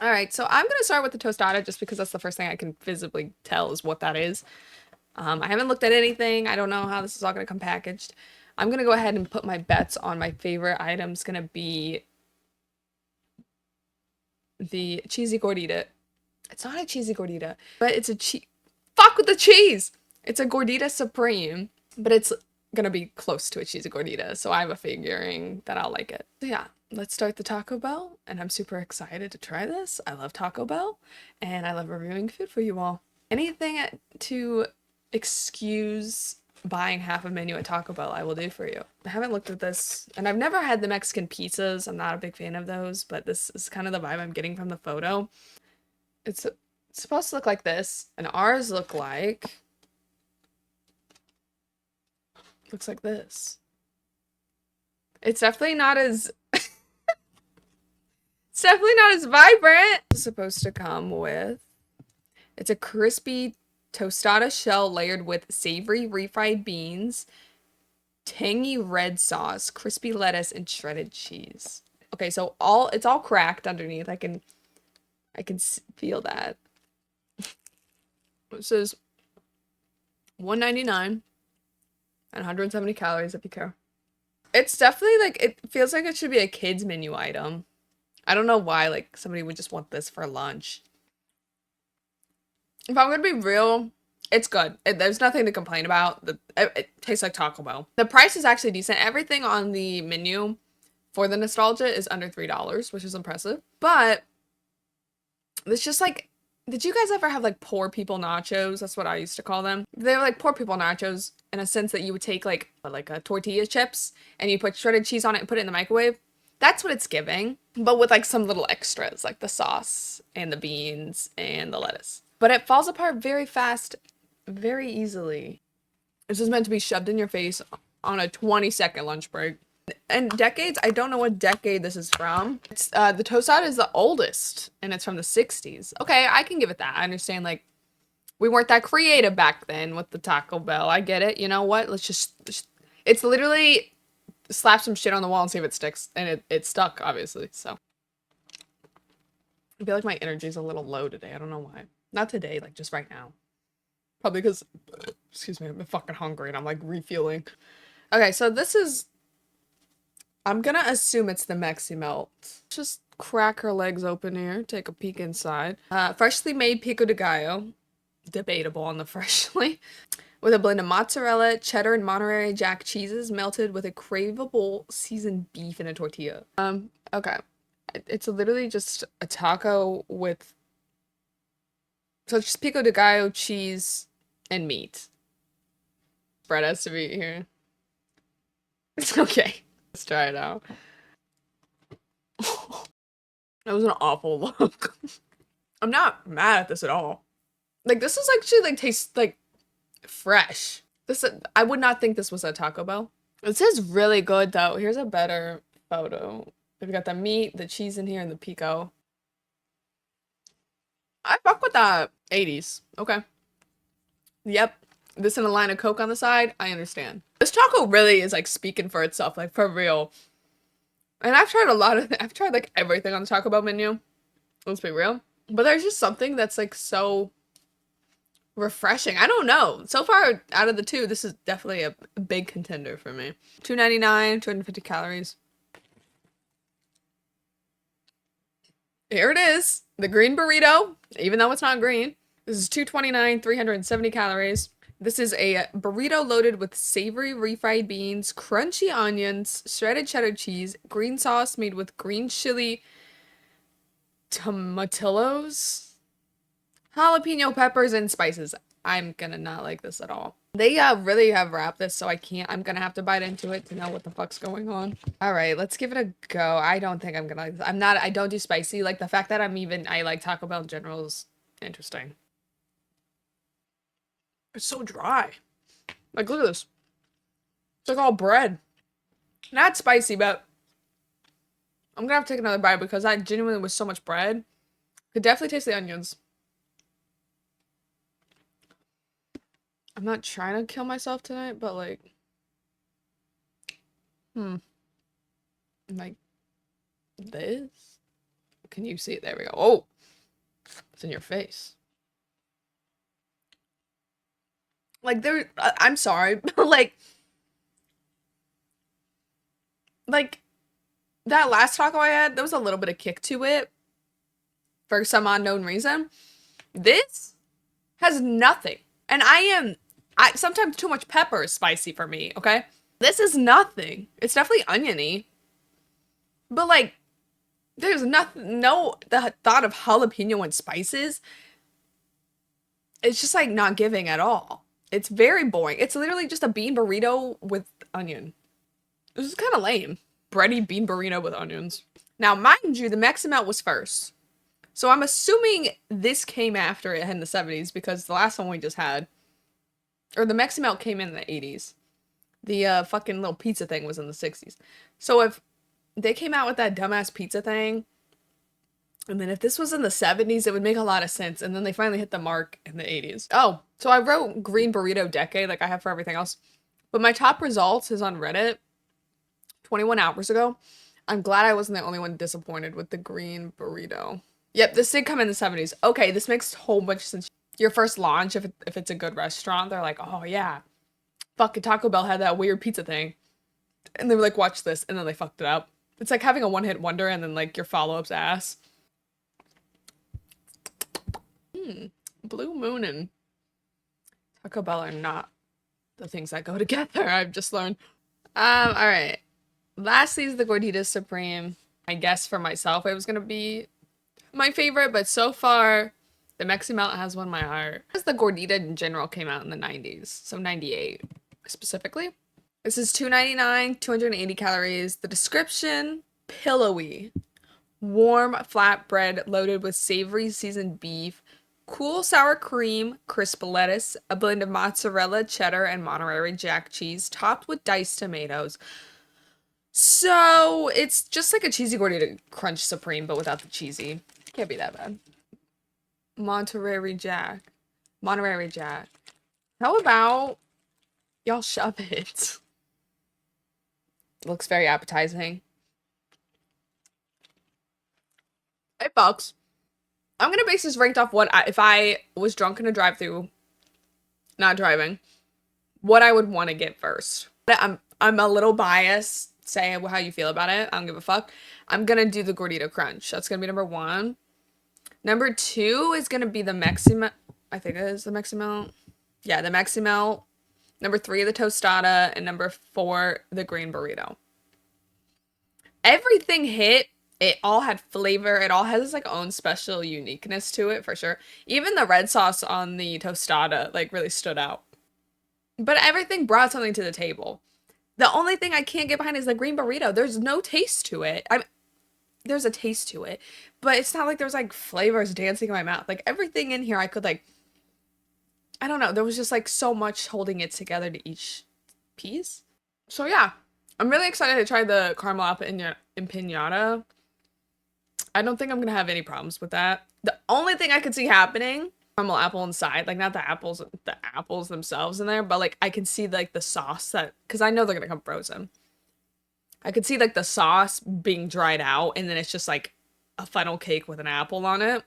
All right, so I'm gonna start with the tostada just because that's the first thing I can visibly tell is what that is. I haven't looked at anything. I don't know how this is all gonna come packaged. I'm gonna go ahead and put my bets on my favorite item's gonna be the cheesy gordita. It's not a cheesy gordita, but it's a cheese. Fuck with the cheese! It's a gordita supreme, but it's gonna be close to a cheesy gordita, so I have a figuring that I'll like it. So yeah, let's start the Taco Bell, and I'm super excited to try this. I love Taco Bell, and I love reviewing food for you all. Anything to excuse buying half a menu at Taco Bell, I will do for you. I haven't looked at this, and I've never had the Mexican pizzas. I'm not a big fan of those, but this is kind of the vibe I'm getting from the photo. It's supposed to look like this, and ours looks like this. It's definitely not as it's definitely not as vibrant. It's supposed to come with, it's a crispy tostada shell layered with savory refried beans, tangy red sauce, crispy lettuce, and shredded cheese. Okay, so it's all cracked underneath. I can feel that. It says $1.99 and 170 calories if you care. It's definitely like, it feels like it should be a kid's menu item. I don't know why like somebody would just want this for lunch. If I'm gonna be real, it's good. There's nothing to complain about. It tastes like Taco Bell. The price is actually decent. Everything on the menu for the nostalgia is under $3, which is impressive. But it's just like, did you guys ever have like poor people nachos? That's what I used to call them. They were like poor people nachos in a sense that you would take like a tortilla chips and you put shredded cheese on it and put it in the microwave. That's what it's giving, but with like some little extras like the sauce and the beans and the lettuce. But it falls apart very fast, very easily. This is meant to be shoved in your face on a 20-second lunch break. And decades, I don't know what decade this is from. It's the tostada is the oldest, and it's from the 60s. Okay, I can give it that. I understand, like, we weren't that creative back then with the Taco Bell. I get it. You know what? Let's just it's literally slap some shit on the wall and see if it sticks. And it stuck, obviously, so. I feel like my energy's a little low today. I don't know why. Not today, like, just right now. Probably because, excuse me, I'm fucking hungry and I'm, like, refueling. Okay, so this is, I'm gonna assume it's the Mexi Melt. Just crack her legs open here, take a peek inside. Freshly made pico de gallo. Debatable on the freshly. With a blend of mozzarella, cheddar, and Monterey Jack cheeses melted with a craveable seasoned beef in a tortilla. Okay. It's literally just a taco with, so it's just pico de gallo, cheese, and meat. Bread has to be here. It's okay. Let's try it out. That was an awful look. I'm not mad at this at all. Like, this is actually, like, tastes, like, fresh. This, I would not think this was a Taco Bell. This is really good, though. Here's a better photo. We've got the meat, the cheese in here, and the pico. I fuck with that. 80s. Okay. Yep. This and a line of Coke on the side, I understand. This taco really is, like, speaking for itself, like, for real. And I've tried I've tried, like, everything on the Taco Bell menu. Let's be real. But there's just something that's, like, so refreshing. I don't know. So far, out of the two, this is definitely a big contender for me. $2.99, 250 calories. Here it is. The green burrito, even though it's not green. This is $2.29, 370 calories. This is a burrito loaded with savory refried beans, crunchy onions, shredded cheddar cheese, green sauce made with green chili tomatillos, jalapeno peppers, and spices. I'm gonna not like this at all. They really have wrapped this, so I'm gonna have to bite into it to know what the fuck's going on. All right, let's give it a go. I don't think I'm gonna like this. I don't do spicy. Like, the fact that I like Taco Bell in general is interesting. It's so dry. Like, look at this. It's like all bread. Not spicy, but I'm gonna have to take another bite because that genuinely was so much bread. Could definitely taste the onions. I'm not trying to kill myself tonight, but like, like this. Can you see it? There we go. Oh, it's in your face. Like there, I'm sorry, but like that last taco I had, there was a little bit of kick to it for some unknown reason. This has nothing, and I sometimes too much pepper is spicy for me. Okay, this is nothing. It's definitely oniony, but like there's nothing. No, the thought of jalapeno and spices. It's just like not giving at all. It's very boring. It's literally just a bean burrito with onion. This is kind of lame. Bready bean burrito with onions. Now, mind you, the Meximelt was first. So I'm assuming this came after it in the 70s because the last one we just had, or the Meximelt came in the 80s. The fucking little pizza thing was in the 60s. So if they came out with that dumbass pizza thing, and then if this was in the 70s, it would make a lot of sense. And then they finally hit the mark in the 80s. Oh, so I wrote Green Burrito Decade like I have for everything else. But my top results is on Reddit 21 hours ago. I'm glad I wasn't the only one disappointed with the Green Burrito. Yep, this did come in the 70s. Okay, this makes so much sense. Your first launch, if it's a good restaurant, they're like, oh yeah, fucking Taco Bell had that weird pizza thing. And they were like, watch this. And then they fucked it up. It's like having a one-hit wonder and then like your follow-up's ass. Blue Moon and Taco Bell are not the things that go together, I've just learned. Alright. Lastly is the Gorditas Supreme. I guess for myself it was gonna be my favorite, but so far the Meximelt has won my heart. Because the Gordita in general came out in the 90s, so 98 specifically. This is $2.99, 280 calories. The description, pillowy, warm flatbread loaded with savory seasoned beef, cool sour cream, crisp lettuce, a blend of mozzarella, cheddar, and Monterey Jack cheese, topped with diced tomatoes. So it's just like a cheesy gordita crunch supreme, but without the cheesy. Can't be that bad. Monterey Jack. Monterey Jack. How about y'all shove it? Looks very appetizing. Hey, folks. I'm gonna base this ranked off if I was drunk in a drive-thru, not driving, what I would want to get first. I'm a little biased. Say how you feel about it. I don't give a fuck. I'm gonna do the Gordita Crunch. That's gonna be number 1. Number 2 is gonna be the Meximelt. I think it is the Meximelt. Yeah, the Meximelt. Number 3, the Tostada, and number 4, the Green Burrito. Everything hit. It all had flavor. It all has its like own special uniqueness to it for sure. Even the red sauce on the tostada like really stood out. But everything brought something to the table. The only thing I can't get behind is the green burrito. There's no taste to it. There's a taste to it, but it's not like there's like flavors dancing in my mouth. Like everything in here I could like, I don't know. There was just like so much holding it together to each piece. So yeah, I'm really excited to try the caramel apple empanada. I don't think I'm gonna have any problems with that. The only thing I could see happening, caramel apple inside, like not the apples themselves in there, but like I can see like the sauce because I know they're gonna come frozen. I could see like the sauce being dried out and then it's just like a funnel cake with an apple on it.